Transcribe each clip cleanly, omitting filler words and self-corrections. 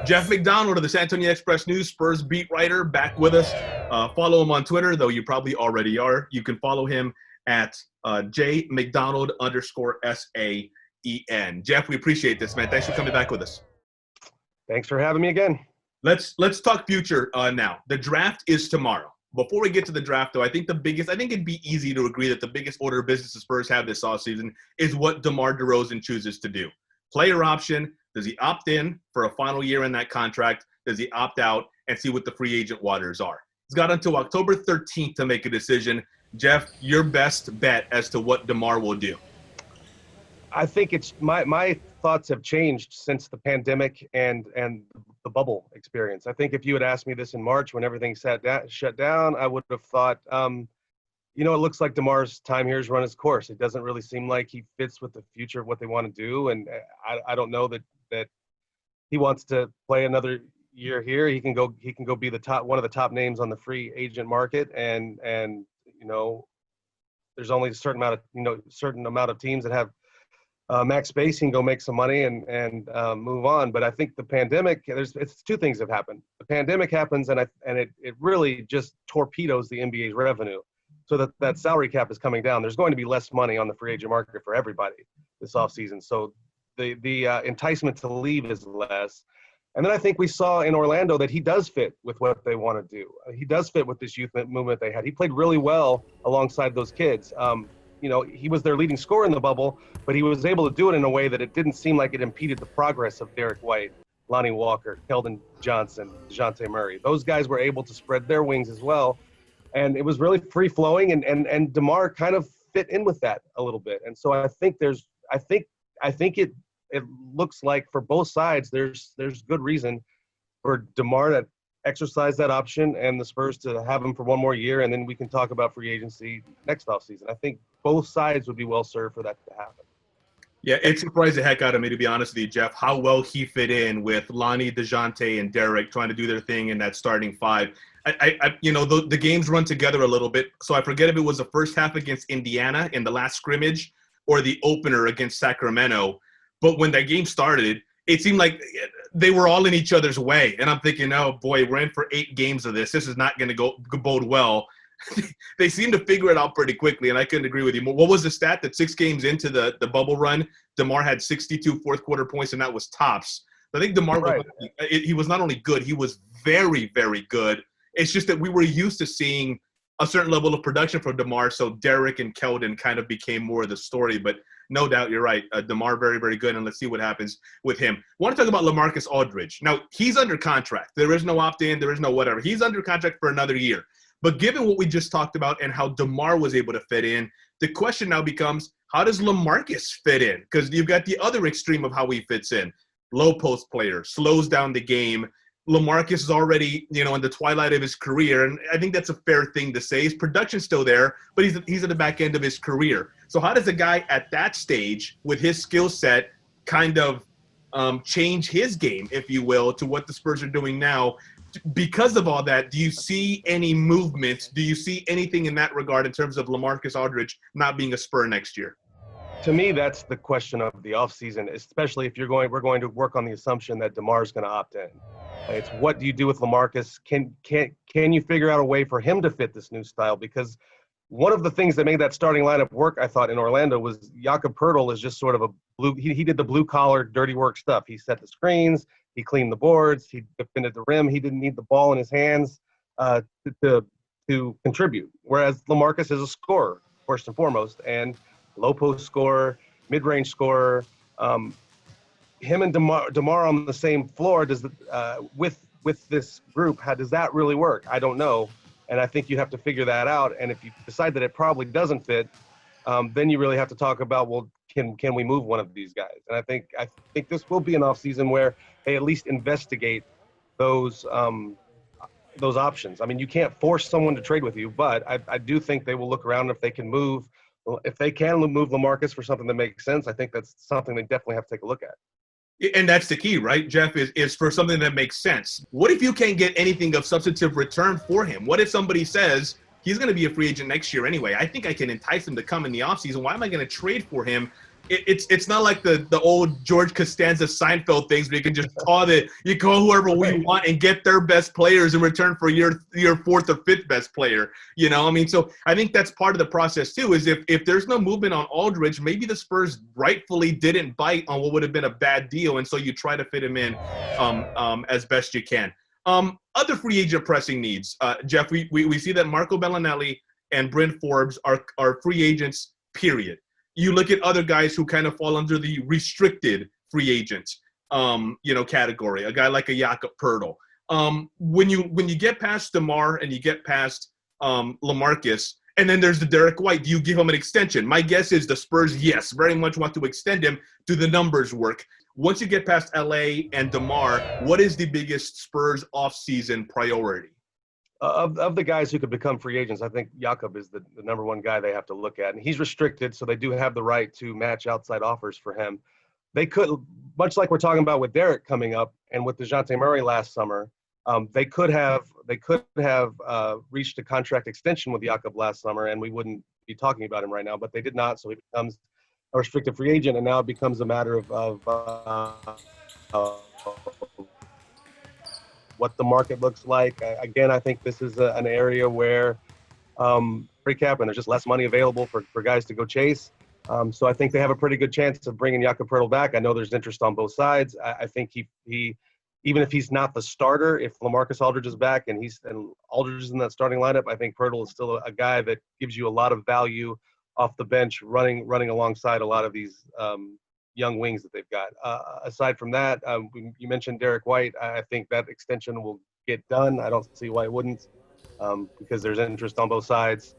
Jeff McDonald of the San Antonio Express News, Spurs beat writer, back with us. Follow him on Twitter, though you probably already are. You can follow him at JMcDonald_SAEN. Jeff, we appreciate this, man. Thanks for coming back with us. Thanks for having me again. Let's talk future now. The draft is tomorrow. Before we get to the draft, though, I think it'd be easy to agree that the biggest order of business the Spurs have this offseason is what DeMar DeRozan chooses to do. Player option. Does he opt in for a final year in that contract? Does he opt out and see what the free agent waters are? He's got until October 13th to make a decision. Jeff, your best bet as to what DeMar will do. I think it's my thoughts have changed since the pandemic and the bubble experience. I think if you had asked me this in March when everything shut down, I would have thought, it looks like DeMar's time here has run its course. It doesn't really seem like he fits with the future of what they want to do, and I don't know that he wants to play another year here. He can go be one of the top names on the free agent market, and there's only a certain amount of teams that have max space. He can go make some money and move on. But I think the pandemic, it's two things have happened. The pandemic happens, and it really just torpedoes the NBA's revenue, so that salary cap is coming down. There's going to be less money on the free agent market for everybody this offseason. So the enticement to leave is less. And then I think we saw in Orlando that he does fit with what they want to do. He does fit with this youth movement they had. He played really well alongside those kids. He was their leading scorer in the bubble, but he was able to do it in a way that it didn't seem like it impeded the progress of Derek White, Lonnie Walker, Keldon Johnson, DeJounte Murray. Those guys were able to spread their wings as well. And it was really free-flowing, and DeMar kind of fit in with that a little bit. And so I think it looks like for both sides, there's good reason for DeMar to exercise that option and the Spurs to have him for one more year, and then we can talk about free agency next offseason. I think both sides would be well served for that to happen. Yeah, it surprised the heck out of me, to be honest with you, Jeff, how well he fit in with Lonnie, DeJounte, and Derek trying to do their thing in that starting five. The games run together a little bit, so I forget if it was the first half against Indiana in the last scrimmage or the opener against Sacramento. But when that game started, it seemed like they were all in each other's way. And I'm thinking, oh, boy, we're in for 8 games of this. This is not going to bode well. They seem to figure it out pretty quickly, and I couldn't agree with you more. What was the stat that 6 games into the bubble run, DeMar had 62 fourth-quarter points, and that was tops? I think DeMar, right. He was not only good, he was very, very good. It's just that we were used to seeing a certain level of production from DeMar, so Derek and Keldon kind of became more of the story. But no doubt you're right. DeMar, very, very good, and let's see what happens with him. I want to talk about Lamarcus Aldridge. Now, he's under contract. There is no opt-in. There is no whatever. He's under contract for another year. But given what we just talked about and how DeMar was able to fit in, the question now becomes, how does Lamarcus fit in? Because you've got the other extreme of how he fits in. Low post player, slows down the game. Lamarcus is already, in the twilight of his career, and I think that's a fair thing to say. His production's still there, but he's at the back end of his career. So how does a guy at that stage with his skill set kind of change his game, if you will, to what the Spurs are doing now? Because of all that, do you see any movement? Do you see anything in that regard in terms of Lamarcus Aldridge not being a Spur next year? To me, that's the question of the offseason, especially if we're going to work on the assumption that DeMar's going to opt in. It's what do you do with Lamarcus? Can you figure out a way for him to fit this new style? Because one of the things that made that starting lineup work, I thought, in Orlando was Jakob Poeltl is just sort of he did the blue-collar, dirty work stuff. He set the screens, he cleaned the boards, he defended the rim. He didn't need the ball in his hands to contribute. Whereas Lamarcus is a scorer, first and foremost, and low post scorer, mid-range scorer. Him and DeMar on the same floor, with this group, how does that really work? I don't know. And I think you have to figure that out. And if you decide that it probably doesn't fit, then you really have to talk about, well, can we move one of these guys? And I think this will be an offseason where they at least investigate those options. I mean, you can't force someone to trade with you, but I do think they will look around if they can move. If they can move Lamarcus for something that makes sense, I think that's something they definitely have to take a look at. And that's the key, right, Jeff, is for something that makes sense. What if you can't get anything of substantive return for him? What if somebody says he's going to be a free agent next year anyway? I think I can entice him to come in the offseason. Why am I going to trade for him? it's not like the old George Costanza Seinfeld things where you can just call whoever we want and get their best players in return for your fourth or fifth best player. I mean, so I think that's part of the process too. Is if there's no movement on Aldridge, maybe the Spurs rightfully didn't bite on what would have been a bad deal, and so you try to fit him in as best you can. Other free agent pressing needs, Jeff. We see that Marco Bellinelli and Bryn Forbes are free agents. Period. You look at other guys who kind of fall under the restricted free agents, category. A guy like a Jakob Poeltl. When you get past DeMar and you get past Lamarcus, and then there's the Derek White, do you give him an extension? My guess is the Spurs, yes, very much want to extend him. Do the numbers work? Once you get past LA and DeMar, what is the biggest Spurs offseason priority? Of the guys who could become free agents, I think Jakob is the number one guy they have to look at. And he's restricted, so they do have the right to match outside offers for him. They could, much like we're talking about with Derek coming up and with DeJounte Murray last summer, they could have reached a contract extension with Jakob last summer, and we wouldn't be talking about him right now, but they did not, so he becomes a restricted free agent, and now it becomes a matter of what the market looks like. Again, I think this is an area where free cap and there's just less money available for guys to go chase. So I think they have a pretty good chance of bringing Jakob Poeltl back. I know there's interest on both sides. I think he even if he's not the starter, if Lamarcus Aldridge is back and Aldridge is in that starting lineup, I think Poeltl is still a guy that gives you a lot of value off the bench, running alongside a lot of these young wings that they've got. Aside from that, you mentioned Derek White. I think that extension will get done. I don't see why it wouldn't, because there's interest on both sides.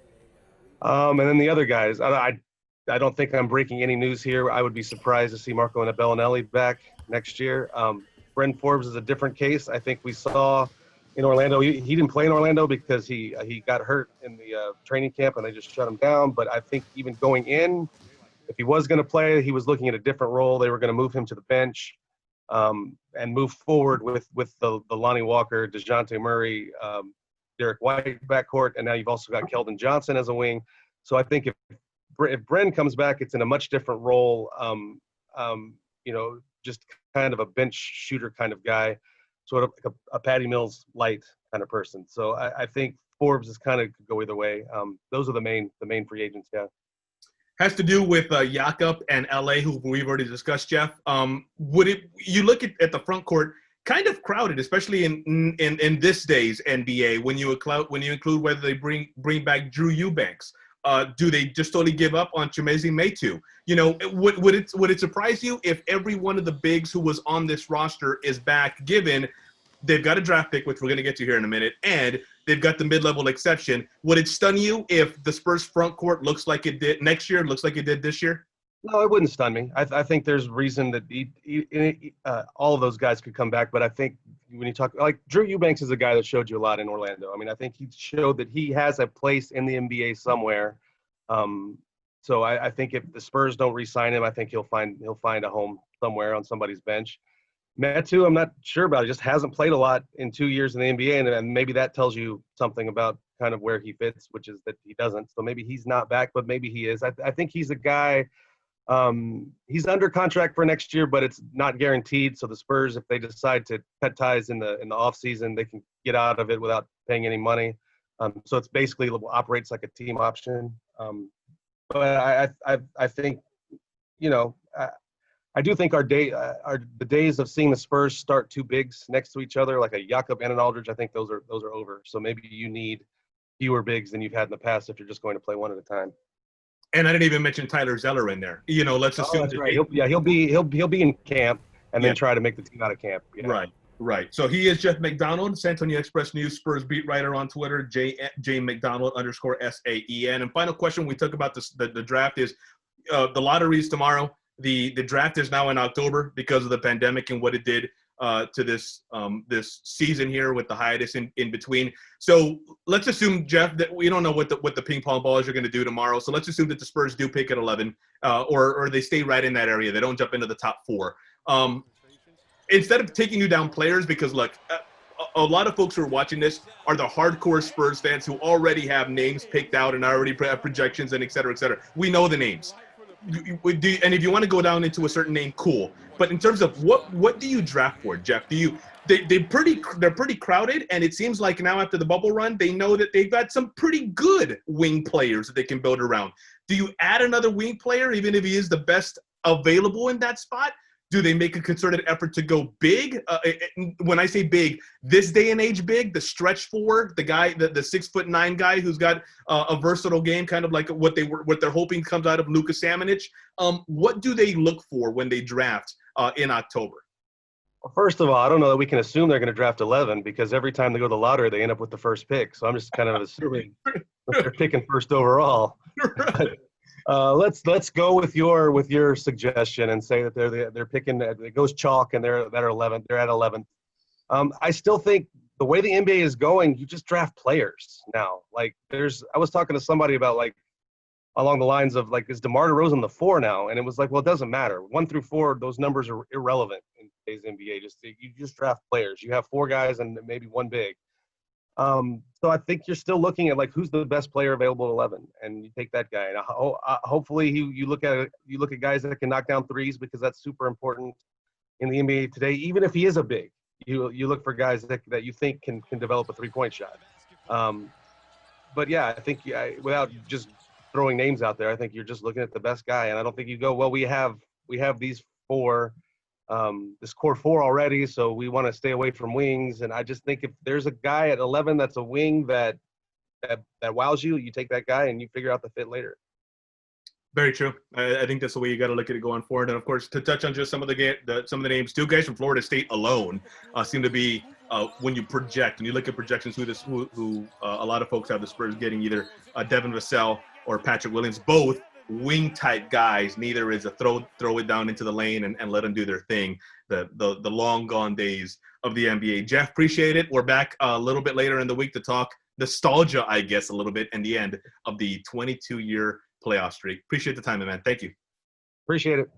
And then the other guys, I don't think I'm breaking any news here. I would be surprised to see Marco and Bellinelli back next year. Bryn Forbes is a different case. I think we saw in Orlando, he didn't play in Orlando because he got hurt in the training camp and they just shut him down. But I think even going in, if he was going to play, he was looking at a different role. They were going to move him to the bench and move forward with the Lonnie Walker, DeJounte Murray, Derek White backcourt, and now you've also got Keldon Johnson as a wing. So I think if Bryn comes back, it's in a much different role, just kind of a bench shooter kind of guy, sort of like a Patty Mills light kind of person. So I think Forbes is kind of could go either way. Those are the main free agents, yeah. Has to do with Jakob and LA, who we've already discussed, Jeff. You look at the front court, kind of crowded, especially in this day's NBA. When you include whether they bring back Drew Eubanks, do they just totally give up on Chimezie Metu? Would it surprise you if every one of the bigs who was on this roster is back, given they've got a draft pick, which we're going to get to here in a minute, and they've got the mid-level exception? Would it stun you if the Spurs front court looks like it did next year, looks like it did this year? No, it wouldn't stun me. I think there's reason that all of those guys could come back, but I think when you talk, like Drew Eubanks is a guy that showed you a lot in Orlando. I mean, I think he showed that he has a place in the NBA somewhere. So I think if the Spurs don't re-sign him, I think he'll find a home somewhere on somebody's bench. Metu, I'm not sure about. He just hasn't played a lot in 2 years in the NBA, and maybe that tells you something about kind of where he fits, which is that he doesn't. So maybe he's not back, but maybe he is. I think he's a guy. He's under contract for next year, but it's not guaranteed. So the Spurs, if they decide to cut ties in the off season, they can get out of it without paying any money. So it's basically operates like a team option. But I think, I do think the days of seeing the Spurs start two bigs next to each other, like a Jakob and an Aldridge, I think those are over. So maybe you need fewer bigs than you've had in the past if you're just going to play one at a time. And I didn't even mention Tyler Zeller in there. Let's assume that's right. He'll be in camp and then try to make the team out of camp. Right. So he is Jeff McDonald, San Antonio Express News Spurs beat writer on Twitter, J McDonald _SAEN. And final question we took about the draft is the lottery is tomorrow. The draft is now in October because of the pandemic and what it did to this season here with the hiatus in between. So let's assume, Jeff, that we don't know what the ping pong balls are going to do tomorrow. So let's assume that the Spurs do pick at 11, or they stay right in that area. They don't jump into the top 4. Instead of taking you down players, because look, a lot of folks who are watching this are the hardcore Spurs fans who already have names picked out and already have projections and et cetera, et cetera. We know the names. and if you want to go down into a certain name, cool. But in terms of what do you draft for, Jeff? They're pretty crowded, and it seems like now after the bubble run, they know that they've got some pretty good wing players that they can build around. Do you add another wing player, even if he is the best available in that spot? Do they make a concerted effort to go big? When I say big, this day and age big, the stretch forward, the guy, the 6'9" guy who's got a versatile game, kind of like what they're hoping comes out of Luka Samanic. What do they look for when they draft in October? Well, first of all, I don't know that we can assume they're going to draft 11 because every time they go to the lottery, they end up with the first pick. So I'm just kind of assuming they're picking first overall. Let's go with your suggestion and say that they're picking. It goes chalk and they're at 11th. They're at 11th. I still think the way the NBA is going, you just draft players now. Like I was talking to somebody about like along the lines of like, is DeMar DeRozan the 4 now? And it was like, well, it doesn't matter. 1 through 4, those numbers are irrelevant in today's NBA. You just draft players. You have 4 guys and maybe 1 big. So I think you're still looking at like who's the best player available at 11, and you take that guy. And hopefully you look at guys that can knock down threes because that's super important in the NBA today. Even if he is a big, you look for guys that you think can develop a 3-point shot. But yeah, I think without just throwing names out there, I think you're just looking at the best guy. And I don't think you go, well, we have these 4. This core 4 already, so we want to stay away from wings. And I just think if there's a guy at 11 that's a wing that wows you, you take that guy and you figure out the fit later. Very true. I think that's the way you got to look at it going forward. And of course, to touch on just some of the names, 2 guys from Florida State alone seem to be when you look at projections, who a lot of folks have the Spurs getting either Devin Vassell or Patrick Williams, both wing type guys. Neither is a throw it down into the lane and let them do their thing. The long gone days of the NBA. Jeff, appreciate it. We're back a little bit later in the week to talk nostalgia, I guess, a little bit, and the end of the 22-year playoff streak. Appreciate the time, man. Thank you. Appreciate it.